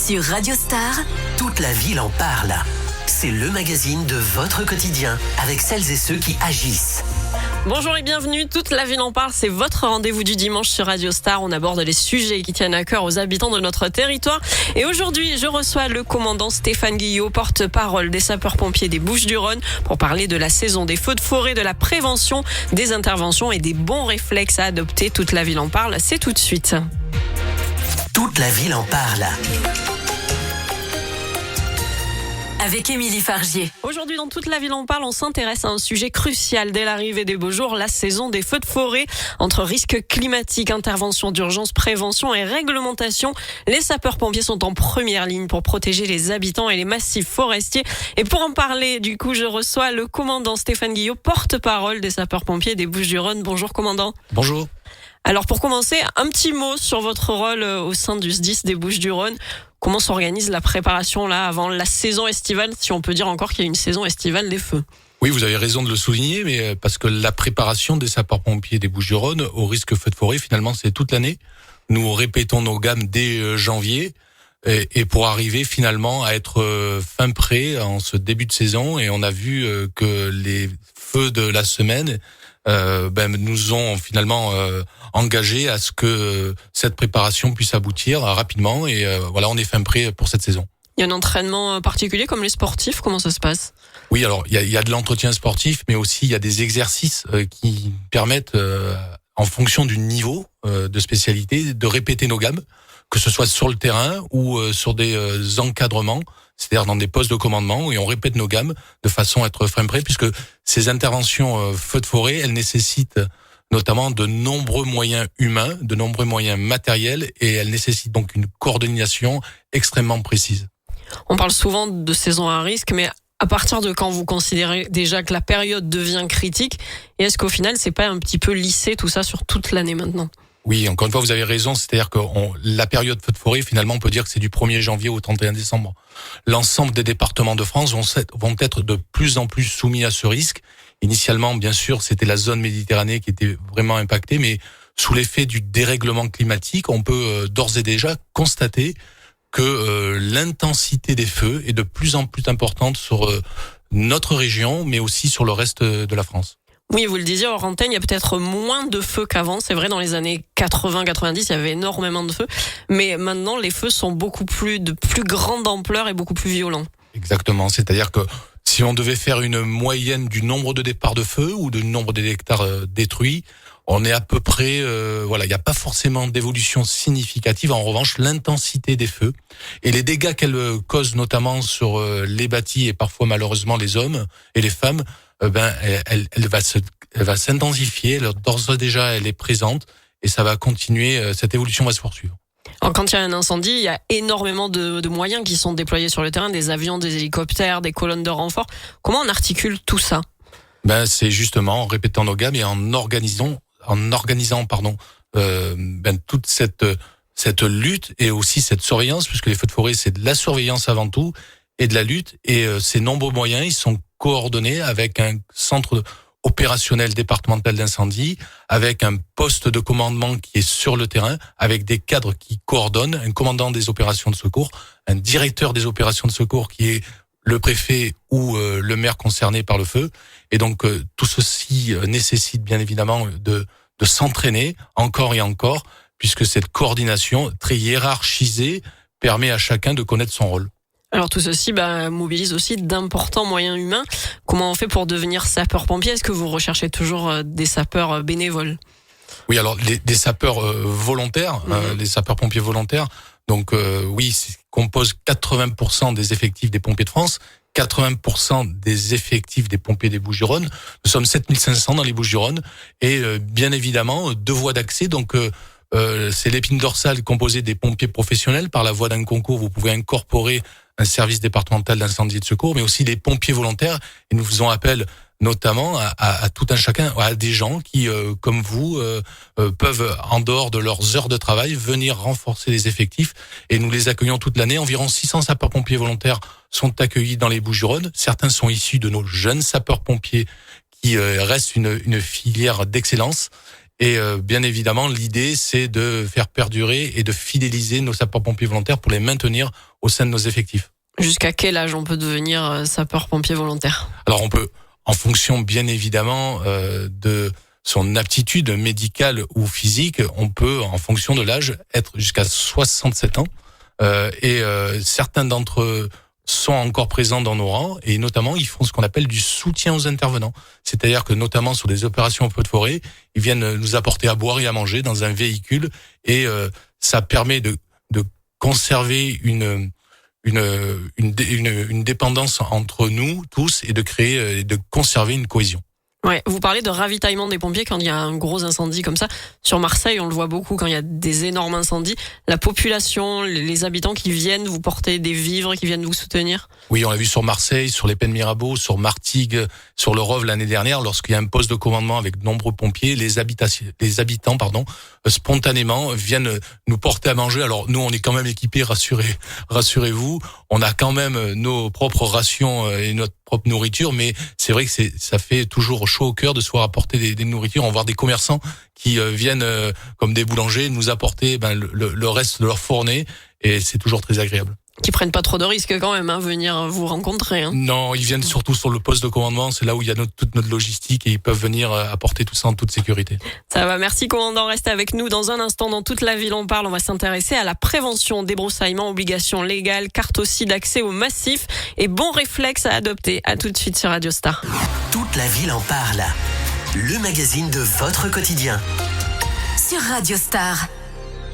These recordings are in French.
Sur Radio Star, toute la ville en parle. C'est le magazine de votre quotidien, avec celles et ceux qui agissent. Bonjour et bienvenue, toute la ville en parle, c'est votre rendez-vous du dimanche sur Radio Star. On aborde les sujets qui tiennent à cœur aux habitants de notre territoire. Et aujourd'hui, je reçois le commandant Stéphane Guillot, porte-parole des sapeurs-pompiers des Bouches-du-Rhône, pour parler de la saison des feux de forêt, de la prévention, des interventions et des bons réflexes à adopter. Toute la ville en parle, c'est tout de suite. Toute la ville en parle. avec Émilie Fargier. Aujourd'hui, dans Toute la ville en parle, on s'intéresse à un sujet crucial dès l'arrivée des beaux jours, la saison des feux de forêt. Entre risques climatiques, interventions d'urgence, prévention et réglementation, les sapeurs-pompiers sont en première ligne pour protéger les habitants et les massifs forestiers. Et pour en parler, du coup, je reçois le commandant Stéphane Guillot, porte-parole des sapeurs-pompiers des Bouches-du-Rhône. Bonjour, commandant. Bonjour. Alors, pour commencer, un petit mot sur votre rôle au sein du SDIS des Bouches-du-Rhône. Comment s'organise la préparation là avant la saison estivale, si on peut dire encore qu'il y a une saison estivale des feux? Oui, vous avez raison de le souligner, mais parce que la préparation des sapeurs-pompiers des Bouches-du-Rhône au risque feu de forêt, finalement, c'est toute l'année. Nous répétons nos gammes dès janvier et pour arriver finalement à être fin prêt en ce début de saison. Et on a vu que les feux de la semaine nous ont finalement engagé à ce que cette préparation puisse aboutir rapidement. Et voilà, on est fin prêt pour cette saison. Il y a un entraînement particulier comme les sportifs, comment ça se passe? Oui, alors il y a de l'entretien sportif, mais aussi il y a des exercices qui permettent, en fonction du niveau de spécialité, de répéter nos gammes, que ce soit sur le terrain ou sur des encadrements, c'est-à-dire dans des postes de commandement, et on répète nos gammes de façon à être fin prêt, puisque ces interventions feux de forêt, elles nécessitent notamment de nombreux moyens humains, de nombreux moyens matériels, et elles nécessitent donc une coordination extrêmement précise. On parle souvent de saison à risque, mais à partir de quand vous considérez déjà que la période devient critique, et est-ce qu'au final, c'est pas un petit peu lissé tout ça sur toute l'année maintenant? Oui, encore une fois, vous avez raison, c'est-à-dire que la période feu de forêt, finalement, on peut dire que c'est du 1er janvier au 31 décembre. L'ensemble des départements de France vont être de plus en plus soumis à ce risque. Initialement, bien sûr, c'était la zone Méditerranée qui était vraiment impactée, mais sous l'effet du dérèglement climatique, on peut d'ores et déjà constater que l'intensité des feux est de plus en plus importante sur notre région, mais aussi sur le reste de la France. Oui, vous le disiez, hors antenne, il y a peut-être moins de feux qu'avant. C'est vrai, dans les années 80-90, il y avait énormément de feux. Mais maintenant, les feux sont de plus grande ampleur et beaucoup plus violents. Exactement. C'est-à-dire que si on devait faire une moyenne du nombre de départs de feu ou du nombre d'hectares détruits, on est à peu près, il n'y a pas forcément d'évolution significative. En revanche, l'intensité des feux et les dégâts qu'elles causent, notamment sur les bâtis et parfois malheureusement les hommes et les femmes, elle va s'intensifier. D'ores et déjà, elle est présente et ça va continuer. Cette évolution va se poursuivre. Alors, quand il y a un incendie, il y a énormément de moyens qui sont déployés sur le terrain, des avions, des hélicoptères, des colonnes de renfort. Comment on articule tout ça? C'est justement en répétant nos gammes et en organisant toute cette lutte et aussi cette surveillance, puisque les feux de forêt, c'est de la surveillance avant tout et de la lutte. Et ces nombreux moyens, ils sont coordonnés avec un centre opérationnel départemental d'incendie, avec un poste de commandement qui est sur le terrain, avec des cadres qui coordonnent, un commandant des opérations de secours, un directeur des opérations de secours qui est le préfet ou le maire concerné par le feu. Et donc tout ceci nécessite bien évidemment de s'entraîner encore et encore, puisque cette coordination très hiérarchisée permet à chacun de connaître son rôle. Alors tout ceci mobilise aussi d'importants moyens humains. Comment on fait pour devenir sapeur-pompier? Est-ce que vous recherchez toujours des sapeurs bénévoles? Oui, alors des sapeurs volontaires, les sapeurs-pompiers volontaires. Donc oui, composent 80% des effectifs des pompiers de France, 80% des effectifs des pompiers des Bouches-du-Rhône. Nous sommes 7500 dans les Bouches-du-Rhône et bien évidemment 2 voies d'accès. Donc c'est l'épine dorsale composée des pompiers professionnels. Par la voie d'un concours, vous pouvez incorporer un service départemental d'incendie et de secours, mais aussi les pompiers volontaires. Et nous faisons appel notamment à tout un chacun, à des gens qui, comme vous, peuvent, en dehors de leurs heures de travail, venir renforcer les effectifs. Et nous les accueillons toute l'année. Environ 600 sapeurs-pompiers volontaires sont accueillis dans les Bouches-du-Rhône. Certains sont issus de nos jeunes sapeurs-pompiers qui restent une filière d'excellence. Et bien évidemment, l'idée, c'est de faire perdurer et de fidéliser nos sapeurs-pompiers volontaires pour les maintenir au sein de nos effectifs. Jusqu'à quel âge on peut devenir sapeur-pompier volontaire ? Alors on peut, en fonction bien évidemment de son aptitude médicale ou physique, on peut, en fonction de l'âge, être jusqu'à 67 ans. Certains d'entre eux sont encore présents dans nos rangs et notamment ils font ce qu'on appelle du soutien aux intervenants. C'est-à-dire que notamment sur des opérations en feu de forêt, ils viennent nous apporter à boire et à manger dans un véhicule et ça permet de conserver une dépendance entre nous tous et de créer et de conserver une cohésion. Ouais, vous parlez de ravitaillement des pompiers quand il y a un gros incendie comme ça. Sur Marseille, on le voit beaucoup quand il y a des énormes incendies. La population, les habitants qui viennent vous porter des vivres, qui viennent vous soutenir. Oui, on l'a vu sur Marseille, sur les Pennes Mirabeau, sur Martigues, sur le Rove l'année dernière, lorsqu'il y a un poste de commandement avec de nombreux pompiers, les habitants, spontanément viennent nous porter à manger. Alors nous, on est quand même équipés, rassurez-vous. On a quand même nos propres rations et notre propre nourriture, mais c'est vrai que ça fait toujours chaud au cœur de se voir apporter des nourritures. On va voir des commerçants qui viennent comme des boulangers nous apporter le reste de leur fournée et c'est toujours très agréable. Qui prennent pas trop de risques quand même, venir vous rencontrer. Non, ils viennent surtout sur le poste de commandement, c'est là où il y a toute notre logistique et ils peuvent venir apporter tout ça en toute sécurité. Ça va, merci commandant, restez avec nous. Dans un instant, dans toute la ville on parle, on va s'intéresser à la prévention, débroussaillement, obligations légales, carte aussi d'accès au massif et bons réflexes à adopter. À tout de suite sur Radio Star. Toute la ville en parle. Le magazine de votre quotidien. Sur Radio Star.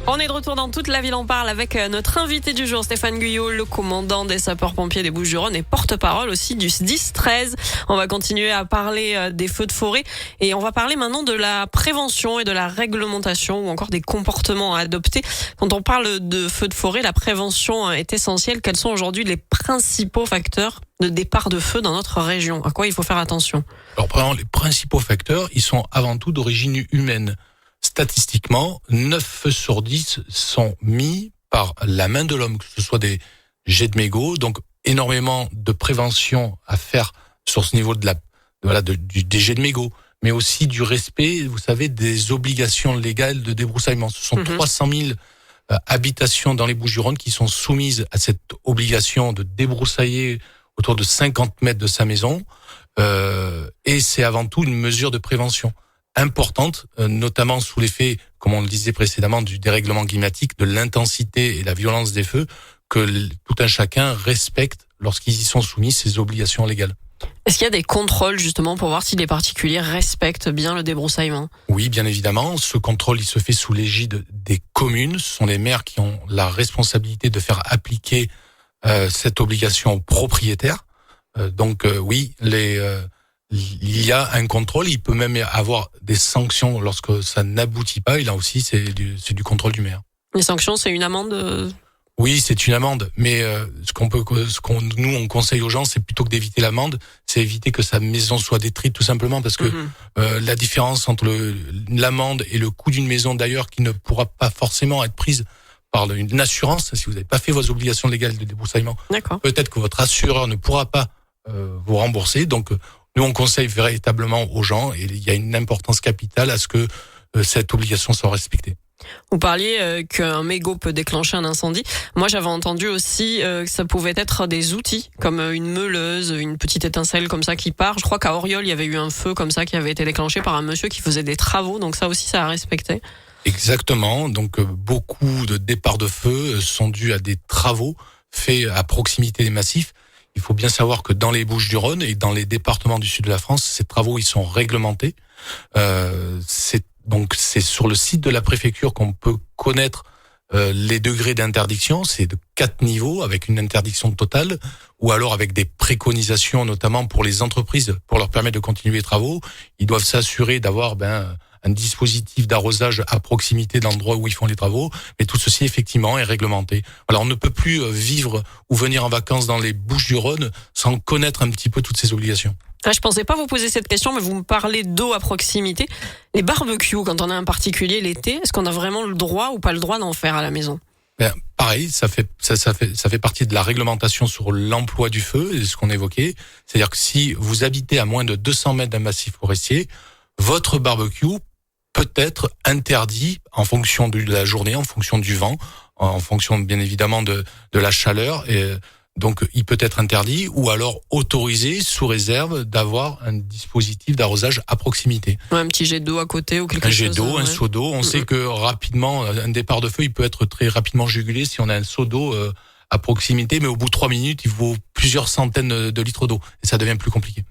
On est de retour dans toute la ville en parle avec notre invité du jour, Stéphane Guyot, le commandant des sapeurs-pompiers des Bouches-du-Rhône et porte-parole aussi du SDIS 13. On va continuer à parler des feux de forêt et on va parler maintenant de la prévention et de la réglementation ou encore des comportements à adopter. Quand on parle de feux de forêt, la prévention est essentielle. Quels sont aujourd'hui les principaux facteurs de départ de feu dans notre région ? À quoi il faut faire attention ? Alors, les principaux facteurs, ils sont avant tout d'origine humaine. Statistiquement, 9 feux sur 10 sont mis par la main de l'homme, que ce soit des jets de mégots, donc énormément de prévention à faire sur ce niveau des jets de mégots, mais aussi du respect, vous savez, des obligations légales de débroussaillement. Ce sont 300 000 habitations dans les Bouches-du-Rhône qui sont soumises à cette obligation de débroussailler autour de 50 mètres de sa maison, et c'est avant tout une mesure de prévention importante, notamment sous l'effet, comme on le disait précédemment, du dérèglement climatique, de l'intensité et la violence des feux, que tout un chacun respecte lorsqu'ils y sont soumis ces obligations légales. Est-ce qu'il y a des contrôles justement pour voir si les particuliers respectent bien le débroussaillement ? Oui, bien évidemment. Ce contrôle, il se fait sous l'égide des communes. Ce sont les maires qui ont la responsabilité de faire appliquer cette obligation aux propriétaires. Oui, il y a un contrôle, il peut même y avoir des sanctions lorsque ça n'aboutit pas, et là aussi c'est du contrôle du maire. Les sanctions, c'est une amende ? Oui, c'est une amende, mais nous on conseille aux gens, c'est plutôt que d'éviter l'amende, c'est éviter que sa maison soit détruite tout simplement, parce que la différence entre l'amende et le coût d'une maison d'ailleurs qui ne pourra pas forcément être prise par une assurance, si vous n'avez pas fait vos obligations légales de débroussaillement, peut-être que votre assureur ne pourra pas vous rembourser, donc nous, on conseille véritablement aux gens, et il y a une importance capitale à ce que cette obligation soit respectée. Vous parliez qu'un mégot peut déclencher un incendie. Moi, j'avais entendu aussi que ça pouvait être des outils, comme une meuleuse, une petite étincelle comme ça qui part. Je crois qu'à Auriol, il y avait eu un feu comme ça qui avait été déclenché par un monsieur qui faisait des travaux, donc ça aussi, ça a respecté. Exactement, donc beaucoup de départs de feu sont dus à des travaux faits à proximité des massifs. Il faut bien savoir que dans les Bouches-du-Rhône et dans les départements du sud de la France, ces travaux ils sont réglementés. C'est sur le site de la préfecture qu'on peut connaître les degrés d'interdiction. C'est de 4 niveaux avec une interdiction totale, ou alors avec des préconisations, notamment pour les entreprises, pour leur permettre de continuer les travaux. Ils doivent s'assurer d'avoir un dispositif d'arrosage à proximité de l'endroit où ils font les travaux, mais tout ceci effectivement est réglementé. Alors on ne peut plus vivre ou venir en vacances dans les Bouches-du-Rhône sans connaître un petit peu toutes ces obligations. Je pensais pas vous poser cette question, mais vous me parlez d'eau à proximité. Les barbecues, quand on a un particulier l'été, est-ce qu'on a vraiment le droit ou pas le droit d'en faire à la maison ? Pareil, ça fait partie de la réglementation sur l'emploi du feu, et ce qu'on évoquait. C'est-à-dire que si vous habitez à moins de 200 mètres d'un massif forestier, votre barbecue peut être interdit en fonction de la journée, en fonction du vent, en fonction bien évidemment de la chaleur. Et donc il peut être interdit ou alors autorisé sous réserve d'avoir un dispositif d'arrosage à proximité. Ouais, un petit jet d'eau à côté ou quelque chose. Un jet d'eau, un seau d'eau. On sait que rapidement, un départ de feu, il peut être très rapidement jugulé si on a un seau d'eau à proximité, mais au bout de 3 minutes, il vaut plusieurs centaines de litres d'eau et ça devient plus compliqué.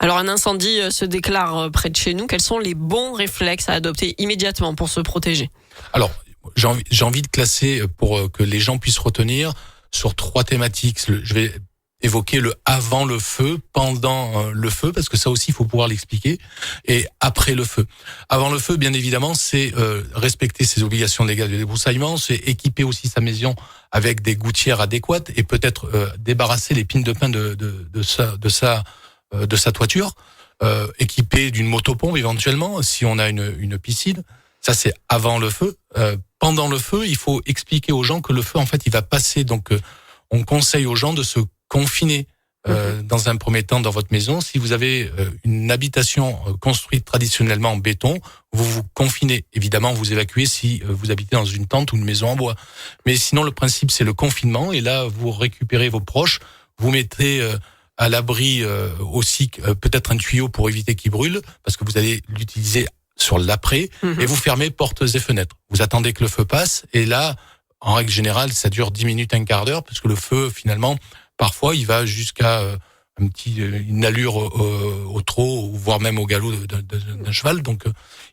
Alors un incendie se déclare près de chez nous. Quels sont les bons réflexes à adopter immédiatement pour se protéger ? Alors, j'ai envie de classer pour que les gens puissent retenir sur 3 thématiques. Je vais évoquer le avant le feu, pendant le feu, parce que ça aussi il faut pouvoir l'expliquer, et après le feu. Avant le feu, bien évidemment, c'est respecter ses obligations légales de débroussaillement, c'est équiper aussi sa maison avec des gouttières adéquates et peut-être débarrasser les pines de pin de sa toiture, équiper d'une motopompe éventuellement si on a une piscine. Ça c'est avant le feu. Pendant le feu, il faut expliquer aux gens que le feu en fait il va passer. Donc on conseille aux gens de se confiner dans un premier temps dans votre maison. Si vous avez une habitation construite traditionnellement en béton, vous vous confinez. Évidemment, vous évacuez si vous habitez dans une tente ou une maison en bois. Mais sinon, le principe, c'est le confinement. Et là, vous récupérez vos proches, vous mettez à l'abri aussi peut-être un tuyau pour éviter qu'il brûle, parce que vous allez l'utiliser sur l'après, et vous fermez portes et fenêtres. Vous attendez que le feu passe, et là, en règle générale, ça dure 10 minutes, un quart d'heure, parce que le feu, finalement, parfois, il va jusqu'à une allure au trot, voire même au galop d'un cheval. Donc,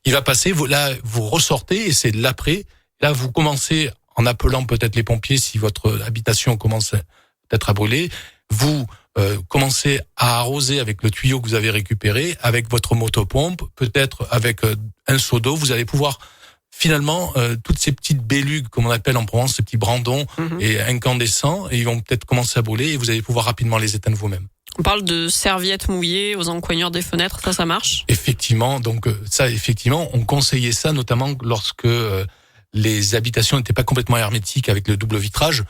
il va passer. Vous ressortez et c'est l'après. Là, vous commencez en appelant peut-être les pompiers si votre habitation commence peut-être à brûler. Vous commencez à arroser avec le tuyau que vous avez récupéré, avec votre motopompe, peut-être avec un seau d'eau. Vous allez pouvoir finalement, toutes ces petites bélugues, comme on appelle en Provence, ces petits brandons et incandescents, et ils vont peut-être commencer à brûler et vous allez pouvoir rapidement les éteindre vous-même. On parle de serviettes mouillées aux encoignures des fenêtres, ça marche ? Effectivement, donc ça, effectivement, on conseillait ça notamment lorsque les habitations n'étaient pas complètement hermétiques avec le double vitrage.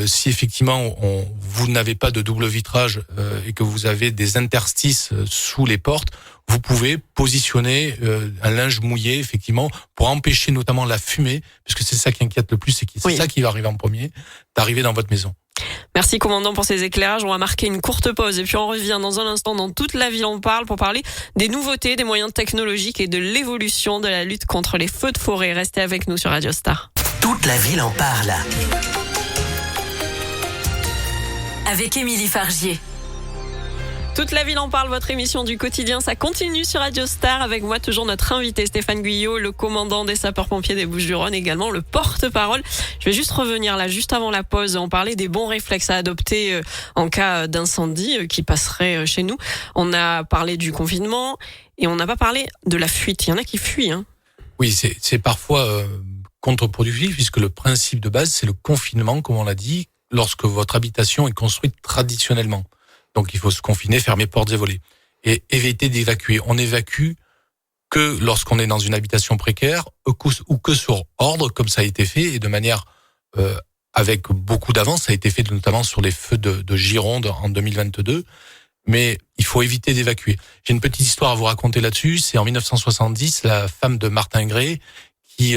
Si effectivement vous n'avez pas de double vitrage et que vous avez des interstices sous les portes, vous pouvez positionner un linge mouillé effectivement pour empêcher notamment la fumée, puisque c'est ça qui inquiète le plus, c'est ça qui va arriver en premier, d'arriver dans votre maison. Merci commandant pour ces éclairages. On va marquer une courte pause et puis on revient dans un instant dans Toute la ville en parle pour parler des nouveautés, des moyens technologiques et de l'évolution de la lutte contre les feux de forêt. Restez avec nous sur Radio Star. Toute la ville en parle. Avec Émilie Fargier. Toute la ville en parle, votre émission du quotidien, ça continue sur Radio Star avec moi toujours notre invité Stéphane Guyot, le commandant des sapeurs-pompiers des Bouches-du-Rhône, également le porte-parole. Je vais juste revenir là, juste avant la pause, on parlait des bons réflexes à adopter en cas d'incendie qui passerait chez nous. On a parlé du confinement et on n'a pas parlé de la fuite. Il y en a qui fuient. Oui, c'est parfois contre-productif puisque le principe de base, c'est le confinement, comme on l'a dit, lorsque votre habitation est construite traditionnellement. Donc il faut se confiner, fermer portes et volets. Et éviter d'évacuer. On évacue que lorsqu'on est dans une habitation précaire ou que sur ordre, comme ça a été fait, et de manière avec beaucoup d'avance. Ça a été fait notamment sur les feux de Gironde en 2022. Mais il faut éviter d'évacuer. J'ai une petite histoire à vous raconter là-dessus. C'est en 1970, la femme de Martin Gray, qui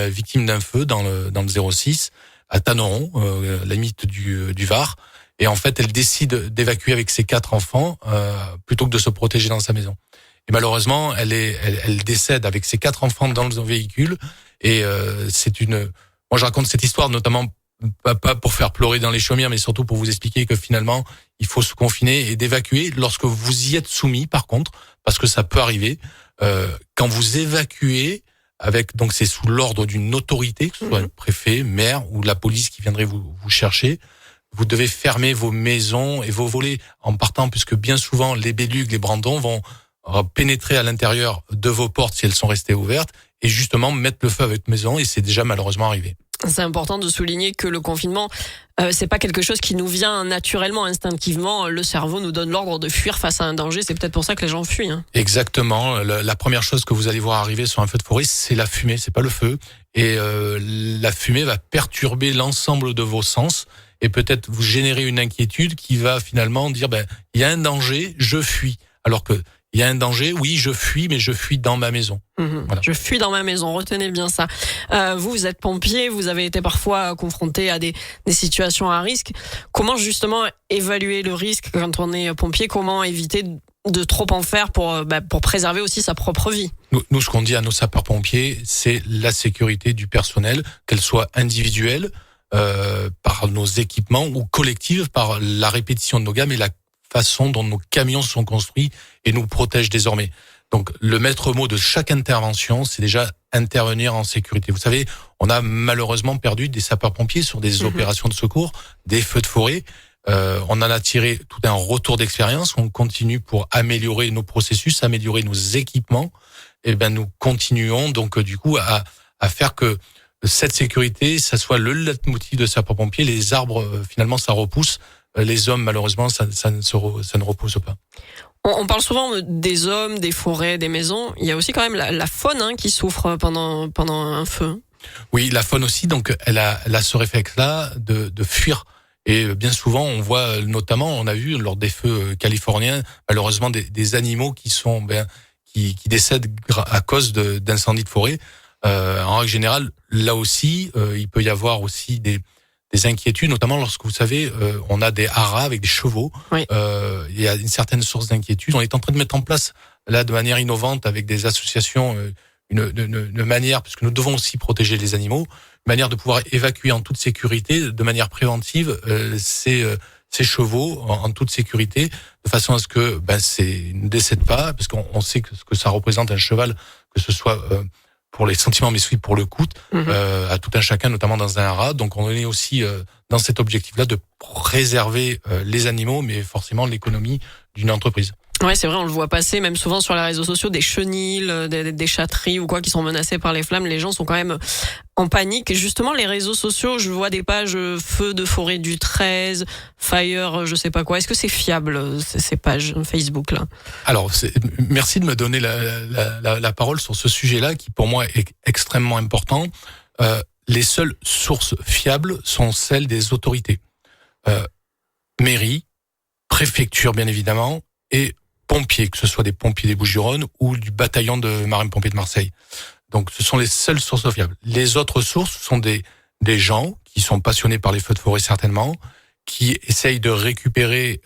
victime d'un feu dans le 06, à Tanneron, la limite du Var. Et en fait, elle décide d'évacuer avec ses 4 enfants plutôt que de se protéger dans sa maison. Et malheureusement, elle décède avec ses 4 enfants dans le véhicule. Et moi, je raconte cette histoire notamment pas pour faire pleurer dans les chaumières, mais surtout pour vous expliquer que finalement, il faut se confiner et d'évacuer lorsque vous y êtes soumis. Par contre, parce que ça peut arriver, quand vous évacuez donc c'est sous l'ordre d'une autorité, que ce soit le préfet, maire ou la police qui viendrait vous chercher. Vous devez fermer vos maisons et vos volets en partant, puisque bien souvent, les bélugues, les brandons vont pénétrer à l'intérieur de vos portes si elles sont restées ouvertes et justement mettre le feu à votre maison, et c'est déjà malheureusement arrivé. C'est important de souligner que le confinement, c'est pas quelque chose qui nous vient naturellement, instinctivement. Le cerveau nous donne l'ordre de fuir face à un danger. C'est peut-être pour ça que les gens fuient. Exactement. La première chose que vous allez voir arriver sur un feu de forêt, c'est la fumée, c'est pas le feu. Et la fumée va perturber l'ensemble de vos sens et peut-être vous générer une inquiétude qui va finalement dire il y a un danger, je fuis. Alors que il y a un danger, oui, je fuis, mais je fuis dans ma maison. Voilà. Je fuis dans ma maison, retenez bien ça. Vous êtes pompier, vous avez été parfois confronté à des situations à risque. Comment justement évaluer le risque quand on est pompier? Comment éviter de trop en faire pour préserver aussi sa propre vie? Nous, ce qu'on dit à nos sapeurs-pompiers, c'est la sécurité du personnel, qu'elle soit individuelle, par nos équipements, ou collective par la répétition de nos gammes et la façon dont nos camions sont construits et nous protègent désormais. Donc, le maître mot de chaque intervention, c'est déjà intervenir en sécurité. Vous savez, on a malheureusement perdu des sapeurs-pompiers sur des opérations de secours, des feux de forêt. On en a tiré tout un retour d'expérience. On continue pour améliorer nos processus, améliorer nos équipements. Et nous continuons donc du coup à faire que cette sécurité, ça soit le leitmotiv de sapeurs-pompiers. Les arbres, finalement, ça repousse. Les hommes, malheureusement, ça ne repousse pas. On parle souvent des hommes, des forêts, des maisons. Il y a aussi quand même la faune qui souffre pendant un feu. Oui, la faune aussi. Donc, elle a ce réflexe-là de fuir. Et bien souvent, on voit notamment, on a vu lors des feux californiens, malheureusement des animaux qui sont qui décèdent à cause d'incendies de forêt. En règle générale, là aussi, il peut y avoir aussi des inquiétudes, notamment lorsque vous savez, on a des haras avec des chevaux. Oui. Il y a une certaine source d'inquiétude. On est en train de mettre en place là de manière innovante avec des associations une manière, parce que nous devons aussi protéger les animaux, une manière de pouvoir évacuer en toute sécurité, de manière préventive, ces chevaux en toute sécurité, de façon à ce que ne décèdent pas, parce qu'on sait que ce que ça représente un cheval, que ce soit pour les sentiments, mais aussi pour le coût, à tout un chacun, notamment dans un haras. Donc on est aussi dans cet objectif-là de préserver les animaux, mais forcément l'économie d'une entreprise. Ouais, c'est vrai, on le voit passer même souvent sur les réseaux sociaux, des chenils, des chatteries ou quoi qui sont menacées par les flammes. Les gens sont quand même en panique. Et justement, les réseaux sociaux, je vois des pages Feu de forêt du 13, Fire, je sais pas quoi. Est-ce que c'est fiable, ces pages Facebook là? Alors, merci de me donner la parole sur ce sujet-là qui pour moi est extrêmement important. Les seules sources fiables sont celles des autorités. Mairie, préfecture bien évidemment, et pompiers, que ce soit des pompiers des Bouches-du-Rhône ou du bataillon de marine-pompiers de Marseille. Donc ce sont les seules sources fiables. Les autres sources sont des gens qui sont passionnés par les feux de forêt certainement, qui essayent de récupérer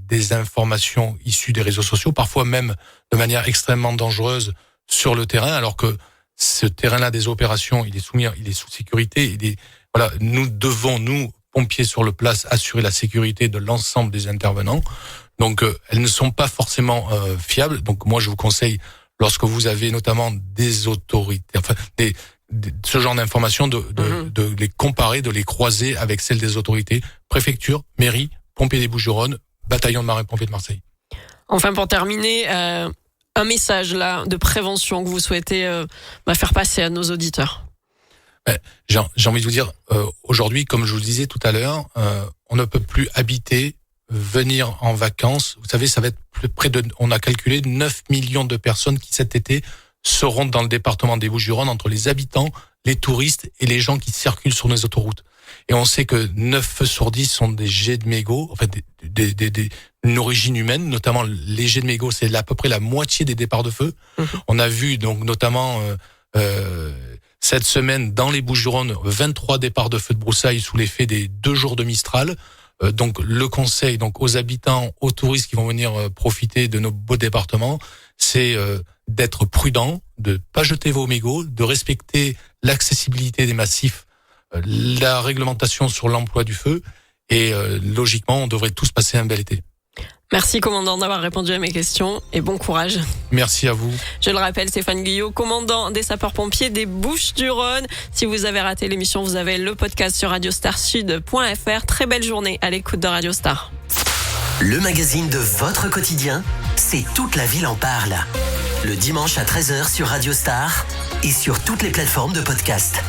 des informations issues des réseaux sociaux, parfois même de manière extrêmement dangereuse sur le terrain, alors que ce terrain-là des opérations, il est sous sécurité. Nous devons, nous, pompiers sur le place, assurer la sécurité de l'ensemble des intervenants. Donc, elles ne sont pas forcément fiables. Donc, moi, je vous conseille, lorsque vous avez notamment des autorités, ce genre d'informations, de les comparer, de les croiser avec celles des autorités, préfecture, mairie, pompiers des Bouches-du-Rhône, bataillon de marine-pompiers de Marseille. Enfin, pour terminer, un message là de prévention que vous souhaitez faire passer à nos auditeurs. J'ai envie de vous dire, aujourd'hui, comme je vous le disais tout à l'heure, on ne peut plus habiter, venir en vacances. Vous savez, ça va être on a calculé 9 millions de personnes qui cet été seront dans le département des Bouches-du-Rhône, entre les habitants, les touristes et les gens qui circulent sur nos autoroutes. Et on sait que 9 feux sur 10 sont des jets de mégots, en fait, d'une origine humaine, notamment les jets de mégots, c'est à peu près la moitié des départs de feu. On a vu donc notamment cette semaine dans les Bouches-du-Rhône 23 départs de feu de broussailles sous l'effet des 2 jours de Mistral. Donc le conseil aux habitants, aux touristes qui vont venir profiter de nos beaux départements, c'est d'être prudent, de pas jeter vos mégots, de respecter l'accessibilité des massifs, la réglementation sur l'emploi du feu, et logiquement on devrait tous passer un bel été. Merci commandant d'avoir répondu à mes questions et bon courage. Merci à vous. Je le rappelle, Stéphane Guyot, commandant des sapeurs-pompiers des Bouches-du-Rhône. Si vous avez raté l'émission, vous avez le podcast sur radiostarsud.fr. Très belle journée à l'écoute de Radio Star. Le magazine de votre quotidien, c'est toute la ville en parle. Le dimanche à 13h sur Radio Star et sur toutes les plateformes de podcast.